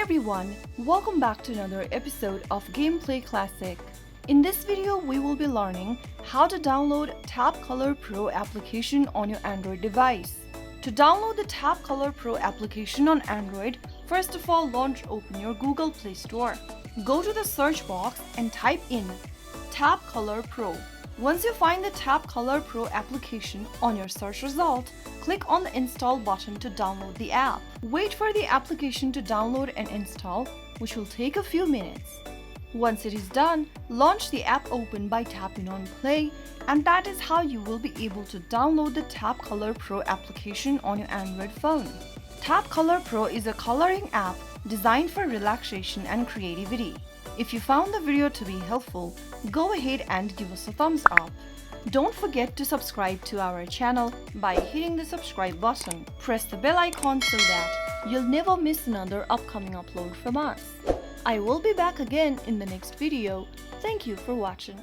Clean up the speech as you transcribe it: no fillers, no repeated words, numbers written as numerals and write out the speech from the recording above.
everyone, welcome back to another episode of Gameplay Classic. In this video, we will be learning how to download Tap Color Pro application on your Android device. To download the Tap Color Pro application on Android, first of all open your Google Play Store. Go to the search box and type in Tap Color Pro. Once you find the Tap Color Pro application on your search result, click on the install button to download the app. Wait for the application to download and install, which will take a few minutes. Once it is done, launch the app open by tapping on play, and that is how you will be able to download the Tap Color Pro application on your Android phone. Tap Color Pro is a coloring app designed for relaxation and creativity. If you found the video to be helpful, go ahead and give us a thumbs up. Don't forget to subscribe to our channel by hitting the subscribe button. Press the bell icon so that you'll never miss another upcoming upload from us. I will be back again in the next video. Thank you for watching.